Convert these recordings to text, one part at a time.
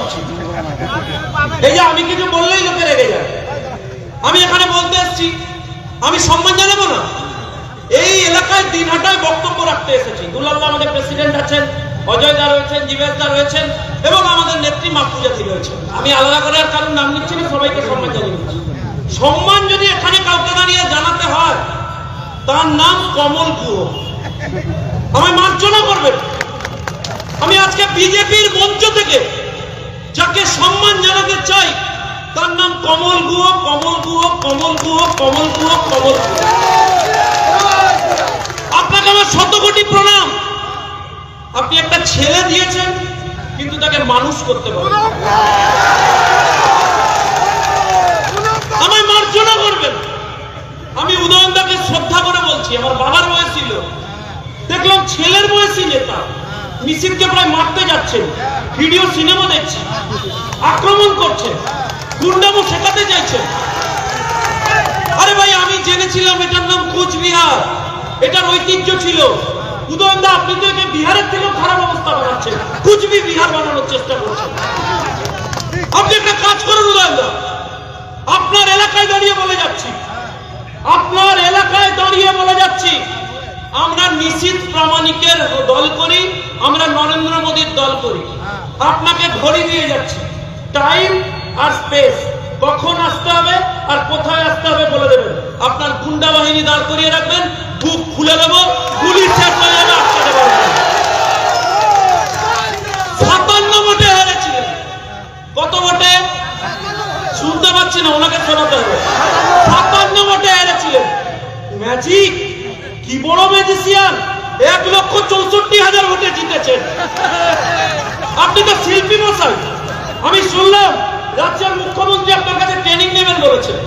উচিত। এই যে আমি কিছু বললেই লোকে রেগে যায়। আমি এখানে বলতে এসেছি, আমি সম্মান জানাবো না? এই এলাকায় দিনহাটায় বক্তব্য রাখতে এসেছি। দুলাল আমাদের প্রেসিডেন্ট আছেন, অজয় দা রয়েছেন, জীবেশ দা রয়েছেন এবং আমাদের নেত্রী মাকফুজাতি রয়েছেন। আমি আলাদা করে আর কারোর নাম নিচ্ছি না, সবাইকে সম্মান জানিয়ে দিচ্ছি। সম্মান যদি এখানে কাউকে দাঁড়িয়ে জানাতে হয়, তার নাম কমল গুহ। আমায় মার্জনা করবেন। আমি আজকে বিজেপির মঞ্চ থেকে যাকে সম্মান জানাতে চাই, তার নাম কমল গুহ, কমল গুহ, কমল গুহ, কমল গুহ, কমল গুহ। আপনাকে আমার শত কোটি প্রণাম। আপনি একটা ছেলে দিয়েছেন, কিন্তু তাকে মানুষ করতে পারেন। আমায় মার্জনা করবেন। আমি উদয়নদাকে শ্রদ্ধা করে বলছি, আমার বাবার বয়স ছিল, দেখলাম ছেলের বয়সী নেতা মিছিলকে প্রায় মারতে যাচ্ছেন, ভিডিও সিনেমা দেখছি, আক্রমণ করছেন, গুন্ডামো শেখাতে চাইছেন। আরে ভাই, আমি জেনেছিলাম এটার নাম কোচবিহার, এটার ঐতিহ্য ছিল। উদয়নদা, আপনি তো একে বিহারের থেকেও খারাপ অবস্থা বানাচ্ছেন, কুচবি বিহার বানানোর চেষ্টা করছেন। আপনি একটা কাজ করুন উদয়নদা, আপনার এলাকায় দাঁড়িয়ে বলে যাচ্ছি, আপনার এলাকায় দাঁড়িয়ে বলে যাচ্ছি, আমরা নিশীথ প্রামাণিকের দল করি, আমরা নরেন্দ্র মোদীর দল করি। আপনাকে ঘড়ি দিয়ে যাচ্ছি, টাইম আর স্পেস, কখন আসতে হবে আর কোথায় আসতে হবে বলে দেবেন। আপনার গুন্ডা বাহিনী দাঁড় করিয়ে রাখবেন, বুক খুলে দেব, গুলি শেষ হয়ে যাবে, আটকাতে পারবেন। 57 ভোটে হেরেছিলেন। কত ভোটে? শুনতে পাচ্ছি না, ওনাকে শোনাতে হবে। 57 ভোটে হেরেছিলেন। ম্যাজিক, কি বড় ম্যাজিশিয়ান! 1,64,000 ভোটে জিতেছেন। আপনি তো শিল্পী মশাই। আমি শুনলাম রাজ্যের মুখ্যমন্ত্রী আপনার কাছে ট্রেনিং নেবেন বলেছেন,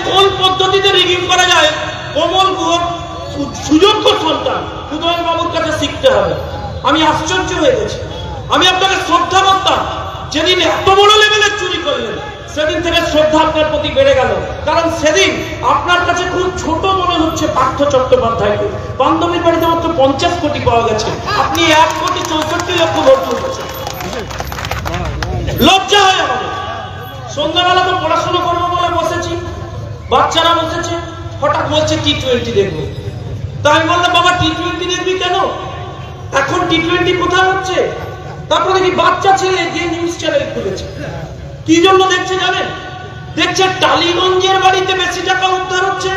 কোন পদ্ধতিতে রিগিং করা যায়। কমল গুহ সুযোগ্য সন্তান, উদয়ন বাবুর কাছে শিখতে হবে। আমি আশ্চর্য হয়ে গেছি। আমি আপনাকে শ্রদ্ধা করতাম, যেদিন এত বড় লেভেলের চুরি করলেন, সেদিন থেকে শ্রদ্ধা আপনার প্রতি বেড়ে গেল। কারণ সেদিন আপনার কাছে খুব ছোট মনে হচ্ছে পার্থ চট্টোপাধ্যায়কে। বান্ধবীর বাড়িতে মাত্র 50 কোটি পাওয়া গেছে, আপনি 1,64,00,000 ভোট তুলেছেন। লজ্জা হয় আমাদের। সন্ধ্যাবেলা তো পড়াশোনা করবো বলে বসেছি, বাচ্চারা বসেছে, হঠাৎ বলছে T20 দেখবো। তা আমি বললাম, বাবা T20 দেখবি কেন? এখন T20 কোথায় হচ্ছে? তারপরে দেখি বাচ্চা ছেলে গিয়ে নিউজ চ্যানেল খুলেছে। কি জন্য দেখছে জানেন? দেখছে টালিগঞ্জের বাড়িতে বেশি টাকা উদ্ধার হচ্ছে,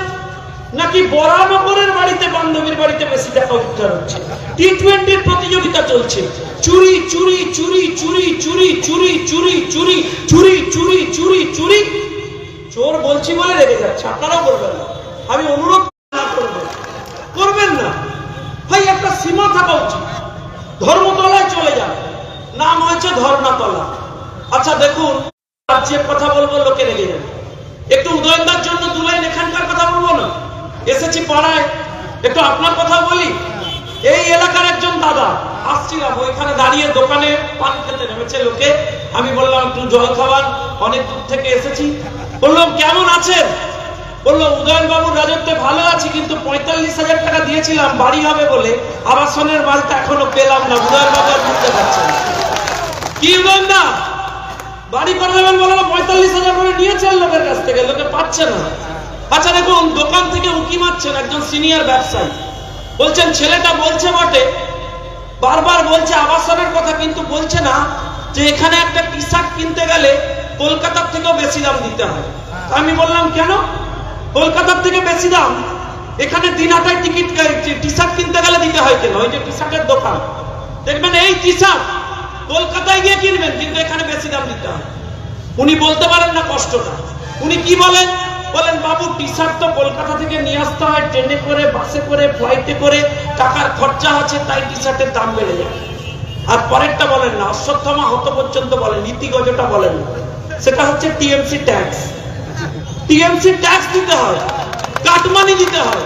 নাকি বরানগরের বাড়িতে, বান্ধবীর বাড়িতে বেশি টাকা উদ্ধার হচ্ছে। T20 প্রতিযোগিতা চলছে। চুরি চুরি চুরি চুরি চুরি চুরি চুরি চুরি চুরি চুরি চুরি চুরি। চোর বলছি বলে রেগে যাচ্ছে, আপনারাও করবেন না। আমি অনুরোধ করবেন না ভাই, একটা সীমা থাকা উচিত। ধর্মতলায় চলে যান, নাম হয়েছে ধর্ণাতলা। আচ্ছা দেখুন, রাজ্যের কথা বলবো, লোকে রেগে যাবে। একটু উদয়নদার জন্য 2 লাইন এখানকার কথা বলবো না? এসেছি পাড়ায়, একটু আপনার কথা বলি। এই এলাকার একজন দাদা, আসছিলাম, ওইখানে দাঁড়িয়ে দোকানে পান খেতে নেমেছে লোকে। আমি বললাম একটু জল খাবার, অনেক দূর থেকে এসেছি। বললাম কেমন আছেন? বললো উদয়ন বাবুর রাজত্বে ভালো আছি, কিন্তু 45,000 টাকা দিয়েছিলাম বাড়ি হবে বলে, আবাসনের মালটা এখনো পেলাম না। উদয়ন বাবু আর বুঝতে পারছেন কি উদয়ন না বাড়ি করে দেবেন বললো, 45,000 করে নিয়েছেন লোকের কাছ থেকে, লোকে পাচ্ছে না। আচ্ছা দেখুন, দোকান থেকে উকি মারছেন একজন সিনিয়র ব্যবসায়ী, বলছেন ছেলেটা বলছে বটে, বারবার বলছে আবাসনের কথা, কিন্তু বলছে না যে এখানে একটা টি-শার্ট কিনতে গেলে কলকাতার থেকেও বেশি দাম দিতে হয়। আমি বললাম কেন? কলকাতার থেকে বেশি দাম এখানে দিনহাটায় টি-শার্ট কিনতে গেলে দিতে হয় কেন? ওই যে টি-শার্টের দোকান দেখবেন, এই টি-শার্ট কলকাতায় গিয়ে কিনবেন, কিন্তু এখানে বেশি দাম দিতে হয়। উনি বলতে পারেন না কষ্টটা। উনি কি বলেন? বলেন বাবু টি-শার্ট তো কলকাতা থেকে নিয়ে আসতে হয়, ট্রেনে করে, বাসে করে, ফ্লাইটে করে, টাকার খরচা আছে, তাই টি-শার্টের দাম বেড়ে যায়। আর পরেরটা বলেন না, অশ্বত্থামা হত পর্যন্ত বলেন, নীতিগতটা বলেন না, সেটা হচ্ছে টিএমসি ট্যাক্স। টিএমসি ট্যাক্স দিতে হয়, কাটমানি দিতে হয়,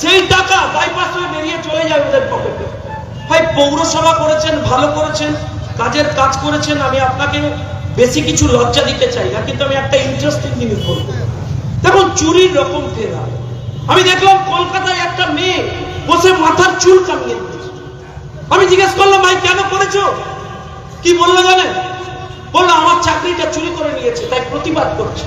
সেই টাকা বাইপাস হয়ে বেরিয়ে চলে যায় ওদের পকেটে। ভাই পৌরসভা করেছেন, ভালো করেছেন, কাজের কাজ করেছেন, আমি আপনাকে বেশি কিছু লজ্জা দিতে চাই না, কিন্তু আমি একটা ইন্টারেস্টিং জিনিস বলবো। দেখুন চুরির রকম ফেরা। আমি দেখলাম কলকাতায় একটা মেয়ে বসে মাথার চুল কামিয়ে দিয়েছে। আমি জিজ্ঞেস করলাম ভাই কেন করেছো? কি বললো জানেন? বললো আমার চাকরিটা চুরি করে নিয়েছে, তাই প্রতিবাদ করছে।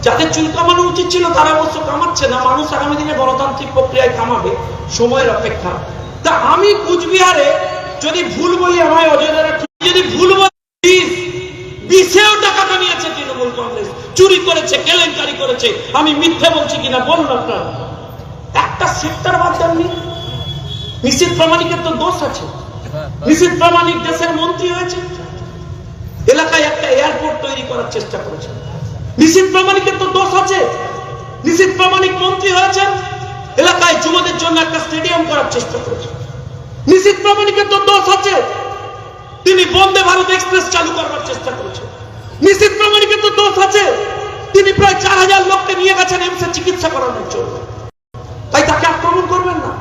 যাদের চুল কামানো উচিত ছিল তারা অবশ্য কামাচ্ছে না, মানুষ আগামী দিনে গণতান্ত্রিক প্রক্রিয়ায় কামাবে, সময়ের অপেক্ষা। তা আমি কুচবিহারে যদি ভুল বলি আমায় অজয় দ্বারা, যদি ভুল বলি, বিশেও টাকাটা নিয়েছে তৃণমূল কংগ্রেস, চুরি করেছে, কেলেঙ্কারি করেছে, আমি মিথ্যে বলছি কিনা বলুন আপনারা। একটা সেক্টর বাদ দেননি। নিশীথ প্রামাণিকের তো দোষ আছে। নিশীথ প্রামাণিক দেশের মন্ত্রী হয়েছে, এলাকায় একটা এয়ারপোর্ট তৈরি করার চেষ্টা করেছে। নিশীথ প্রামাণিকের তো দোষ আছে। নিশীথ প্রামাণিক মন্ত্রী হয়েছেন, এলাকায় যুবদের জন্য একটা স্টেডিয়াম করার চেষ্টা করেছে। নিশীথ প্রামাণিকের তো দোষ আছে, তিনি বন্দে ভারত এক্সপ্রেস চালু করবার চেষ্টা করেছেন। নিশীথ প্রামাণিকের তো দোষ আছে, তিনি প্রায় 4000 লোককে নিয়ে গেছেন এমসে চিকিৎসা করানোর জন্য। তাই তাকে আক্রমণ করবেন না,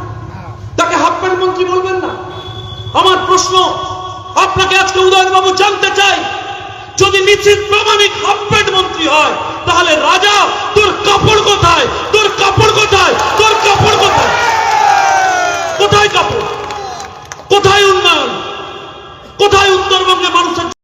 তাকে হাফ প্যান্ট মন্ত্রী বলবেন না। আমার প্রশ্ন আপনাকে আজকে উদয়নবাবু জানতে চাই, যদি নিশীথ প্রামাণিক হাফ প্যান্ট মন্ত্রী হয়, তাহলে রাজা তোর কাপড় কোথায়? তোর কাপড় কোথায়? তোর কাপড় কোথায়? কোথায় কাপড়? কোথায় উন্নয়ন? কোথায় উত্তরবঙ্গে মানুষের